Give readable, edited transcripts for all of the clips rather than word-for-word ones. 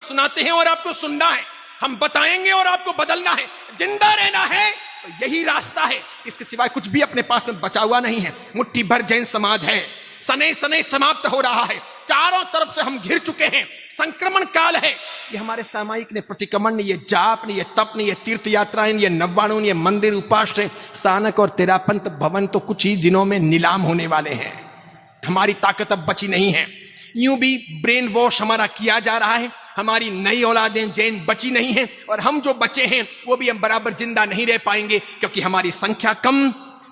सुनाते हैं और आपको सुनना है, हम बताएंगे और आपको बदलना है, जिंदा रहना है तो यही रास्ता है, इसके सिवाय कुछ भी अपने पास में बचा हुआ नहीं है। मुट्ठी भर जैन समाज है, सने सने समाप्त हो रहा है, चारों तरफ से हम घिर चुके हैं, संक्रमण काल है। ये हमारे सामायिक ने प्रतिक्रमण ने, ये जाप ने, ये तप ने, ये तीर्थ यात्राएं, ये नव्वाणु, ये मंदिर उपास्य, स्थानक और तेरापंथ भवन तो कुछ ही दिनों में नीलाम होने वाले हैं। हमारी ताकत अब बची नहीं है। यूं भी ब्रेन वॉश हमारा किया जा रहा है, हमारी नई औलादें जैन बची नहीं हैं, और हम जो बचे हैं वो भी हम बराबर जिंदा नहीं रह पाएंगे, क्योंकि हमारी संख्या कम,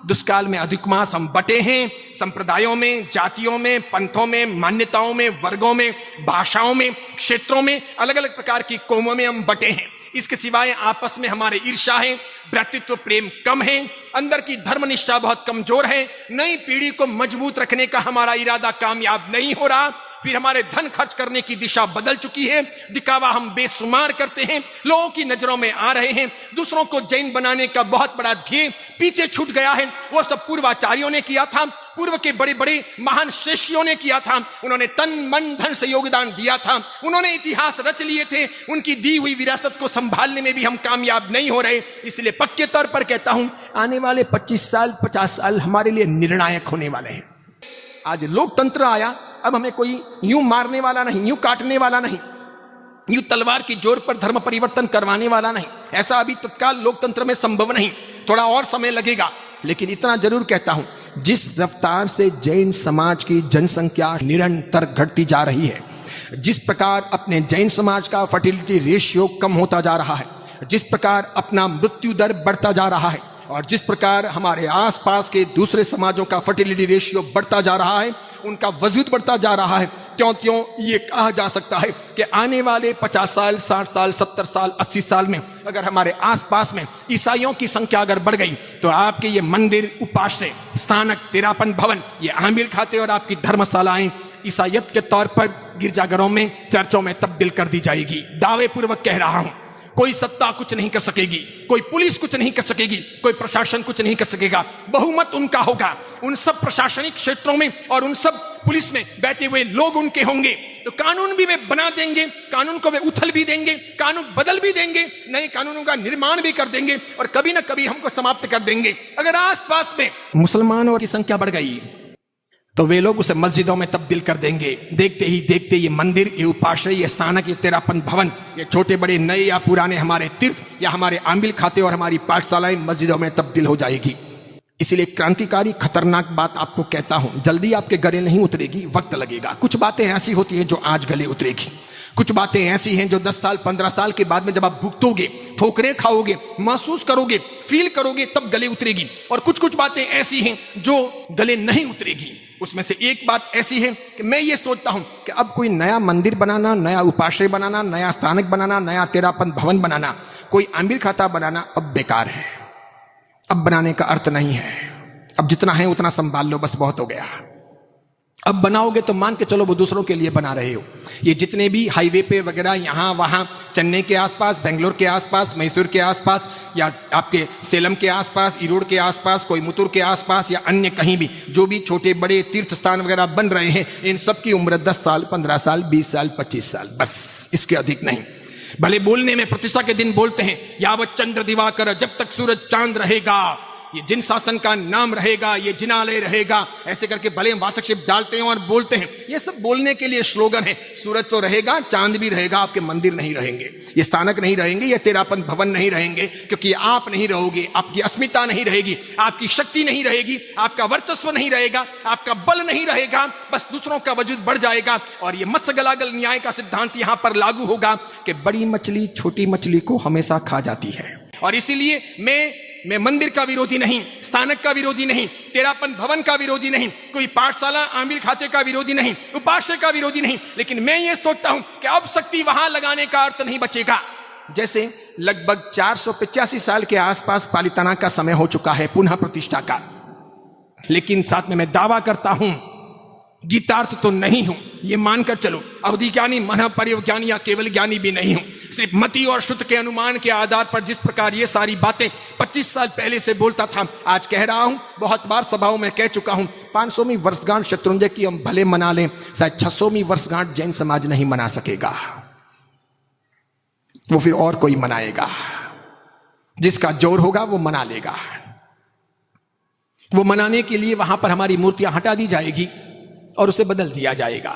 दुष्काल में अधिक मास हम बटे हैं, संप्रदायों में, जातियों में, पंथों में, मान्यताओं में, वर्गों में, भाषाओं में, क्षेत्रों में, अलग अलग प्रकार की कौमों में हम बटे हैं। इसके सिवाय आपस में हमारे ईर्ष्या है, भ्रातृत्व प्रेम कम है, अंदर की धर्मनिष्ठा बहुत कमजोर है, नई पीढ़ी को मजबूत रखने का हमारा इरादा कामयाब नहीं हो रहा, फिर हमारे धन खर्च करने की दिशा बदल चुकी है, दिखावा हम बेशुमार करते हैं, लोगों की नजरों में आ रहे हैं, दूसरों को जैन बनाने का बहुत बड़ा ध्येय पीछे छूट गया है। वो सब पूर्वाचार्यों ने किया था, पूर्व के बड़े बड़े महान शिष्यों ने किया था, उन्होंने तन मन धन से योगदान दिया था, उन्होंने इतिहास रच लिए थे, उनकी दी हुई विरासत को संभालने में भी हम कामयाब नहीं हो रहे। इसलिए पक्के तौर पर कहता हूं, आने वाले 25 साल 50 साल हमारे लिए निर्णायक होने वाले हैं। आज लोकतंत्र आया, अब हमें कोई यूं मारने वाला नहीं, यूं काटने वाला नहीं, यूं तलवार की जोर पर धर्म परिवर्तन करवाने वाला नहीं। ऐसा अभी तत्काल लोकतंत्र में संभव नहीं, थोड़ा और समय लगेगा। लेकिन इतना जरूर कहता हूं, जिस रफ्तार से जैन समाज की जनसंख्या निरंतर घटती जा रही है, जिस प्रकार अपने जैन समाज का फर्टिलिटी रेशियो कम होता जा रहा है, जिस प्रकार अपना मृत्यु दर बढ़ता जा रहा है, और जिस प्रकार हमारे आसपास के दूसरे समाजों का फर्टिलिटी रेशियो बढ़ता जा रहा है, उनका वजूद बढ़ता जा रहा है, त्यों त्यों ये कहा जा सकता है कि आने वाले 50 साल 60 साल 70 साल 80 साल में अगर हमारे आसपास में ईसाइयों की संख्या अगर बढ़ गई, तो आपके ये मंदिर, उपास्य, स्थानक, तेरापन भवन, ये आमिल खाते और आपकी धर्मशालाएं ईसाइयत के तौर पर गिरजाघरों में, चर्चों में तब्दील कर दी जाएगी। दावे पूर्वक कह रहा हूं, कोई सत्ता कुछ नहीं कर सकेगी, कोई पुलिस कुछ नहीं कर सकेगी, कोई प्रशासन कुछ नहीं कर सकेगा। बहुमत उनका होगा, उन सब प्रशासनिक क्षेत्रों में और उन सब पुलिस में बैठे हुए लोग उनके होंगे। तो कानून भी वे बना देंगे, कानून को वे उथल भी देंगे, कानून बदल भी देंगे, नए कानूनों का निर्माण भी कर देंगे, और कभी ना कभी हमको समाप्त कर देंगे। अगर आसपास में मुसलमानों की संख्या बढ़ गई तो वे लोग उसे मस्जिदों में तब्दील कर देंगे। देखते ही देखते ये मंदिर, ये उपाश्रय, ये स्थानक, ये तेरापन भवन, ये छोटे बड़े नए या पुराने हमारे तीर्थ या हमारे आमिल खाते और हमारी पाठशालाएं मस्जिदों में तब्दील हो जाएगी। इसलिए क्रांतिकारी खतरनाक बात आपको कहता हूं, जल्दी आपके गले नहीं उतरेगी, वक्त लगेगा। कुछ बातें ऐसी होती हैं जो आज गले उतरेगी, कुछ बातें ऐसी हैं जो 10 साल 15 साल के बाद में जब आप भुगतोगे, ठोकरें खाओगे, महसूस करोगे, फील करोगे, तब गले उतरेगी। और कुछ कुछ बातें ऐसी हैं जो गले नहीं उतरेगी। उसमें से एक बात ऐसी है कि मैं ये सोचता हूं कि अब कोई नया मंदिर बनाना, नया उपाश्रय बनाना, नया स्थानक बनाना, नया तेरापन भवन बनाना, कोई आमिल खाता बनाना अब बेकार है, अब बनाने का अर्थ नहीं है। अब जितना है उतना संभाल लो, बस बहुत हो गया। अब बनाओगे तो मान के चलो वो दूसरों के लिए बना रहे हो। ये जितने भी हाईवे पे वगैरह यहाँ वहाँ, चेन्नई के आसपास, बेंगलोर के आसपास, मैसूर के आसपास, या आपके सेलम के आसपास, इरोड के आसपास, कोयमुतूर के आसपास, या अन्य कहीं भी जो भी छोटे बड़े तीर्थ स्थान वगैरह बन रहे हैं, इन सब की उम्र 10 साल 15 साल 20 साल 25 साल, बस, इसके अधिक नहीं। भले बोलने में प्रतिष्ठा के दिन बोलते हैं, यावत चंद्र दिवाकर, जब तक सूरज चांद रहेगा, ये जिन शासन का नाम रहेगा, ये जिनालय रहेगा, ऐसे करके भले वासकशिप डालते हैं और बोलते हैं। ये सब बोलने के लिए स्लोगन है। सूरज तो रहेगा, चांद भी रहेगा, आपके मंदिर नहीं रहेंगे, ये स्थानक नहीं रहेंगे, ये तेरापन भवन नहीं रहेंगे, क्योंकि आप नहीं रहोगे, आपकी अस्मिता नहीं रहेगी, आपकी शक्ति नहीं रहेगी, आपका वर्चस्व नहीं रहेगा, आपका बल नहीं रहेगा, बस दूसरों का वजूद बढ़ जाएगा। और ये मत्स्य गलागल न्याय का सिद्धांत यहां पर लागू होगा कि बड़ी मछली छोटी मछली को हमेशा खा जाती है। और इसीलिए मैं मंदिर का विरोधी नहीं, स्थानक का विरोधी नहीं, तेरापन भवन का विरोधी नहीं, कोई पाठशाला आमिल खाते का विरोधी नहीं, उपास्य का विरोधी नहीं, लेकिन मैं ये सोचता हूं कि अब शक्ति वहां लगाने का अर्थ नहीं बचेगा। जैसे लगभग 485 साल के आसपास पालिताना का समय हो चुका है पुनः प्रतिष्ठा का, लेकिन साथ में मैं दावा करता हूं, गीतार्थ तो नहीं हूं, ये मानकर चलो, अवधि ज्ञानी, मन परिज्ञानी या केवल ज्ञानी भी नहीं हूं। सिर्फ मति और श्रुत के अनुमान के आधार पर जिस प्रकार ये सारी बातें 25 साल पहले से बोलता था, आज कह रहा हूं, बहुत बार सभाओं में कह चुका हूं। 500वीं वर्षगांठ शत्रुंजय की हम भले मना लें, शायद 600वीं वर्षगांठ जैन समाज नहीं मना सकेगा। वो फिर और कोई मनाएगा। जिसका जोर होगा वो मना लेगा। वो मनाने के लिए वहां पर हमारी मूर्तियां हटा दी जाएगी और उसे बदल दिया जाएगा।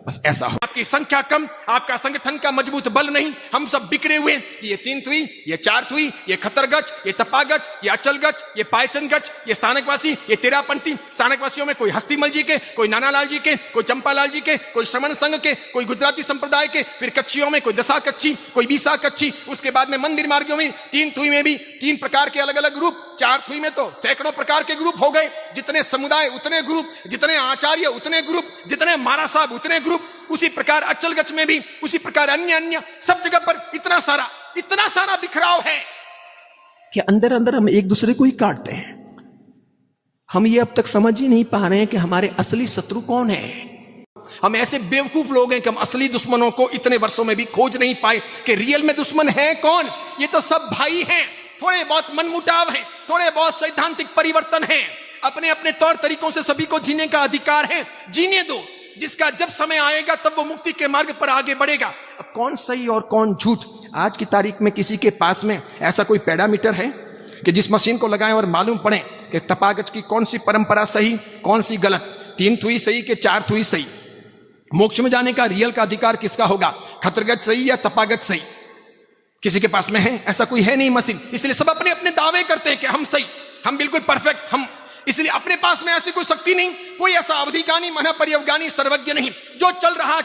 बस ऐसा हो। आपकी संख्या कम, आपका संगठन का मजबूत बल नहीं, हम सब बिखरे हुए। ये 3 तुई, ये 4 तुई, ये खतरगच, ये तपागच, ये अचलगच, ये पायचनगच, ये स्थानकवासी, ये तेरापंथी। स्थानकवासियों में कोई हस्तीमल जी के, कोई नानालाल जी के, कोई चंपालाल जी के, कोई श्रमण संघ के, कोई गुजराती संप्रदाय के। फिर कच्चियों में कोई दशा कच्ची, कोई बीसा कच्ची। उसके बाद में मंदिर मार्गियों में 3 तुई में भी 3 प्रकार के अलग अलग ग्रुप। 4 तुई में तो सैकड़ों प्रकार के ग्रुप हो गए। जितने समुदाय उतने ग्रुप, जितने आचार्य उतने ग्रुप, जितने महाराज साहब उतने ग्रुप। उसी प्रकार अचलगच में भी, उसी प्रकार अन्य अन्य सब जगह पर इतना सारा बिखराव है कि अंदर अंदर हम एक दूसरे को ही काटते हैं। हम ये अब तक समझ ही नहीं पा रहे हैं कि हमारे असली शत्रु कौन है। हम ऐसे बेवकूफ लोग हैं कि हम असली दुश्मनों को इतने वर्षों में भी खोज नहीं पाए कि रियल में दुश्मन है कौन। ये तो सब भाई हैं। थोड़े बहुत मनमुटाव है, थोड़े बहुत सैद्धांतिक परिवर्तन है, अपने अपने तौर तरीकों से सभी को जीने का अधिकार है। जीने दो। जिसका जब समय आएगा तब वो मुक्ति के मार्ग पर आगे बढ़ेगा। अब कौन सही और कौन झूठ, आज की तारीख में किसी के पास में ऐसा कोई पैरामीटर है कि जिस मशीन को लगाएं और मालूम पड़े कि तपागच की कौन सी परंपरा सही, कौन सी गलत, 3 तुई सही कि 4 तुई सही, मोक्ष में जाने का रियल का अधिकार किसका होगा, खतरगच सही या तपागच सही? किसी के पास में है? ऐसा कोई है नहीं मशीन। इसलिए सब अपने अपने दावे करते हैं कि हम सही, हम बिल्कुल परफेक्ट, हम। इसलिए अपने पास में ऐसी कोई शक्ति नहीं, कोई ऐसा अवधिज्ञानी, महापर्यवज्ञानी, सर्वज्ञ नहीं। जो चल रहा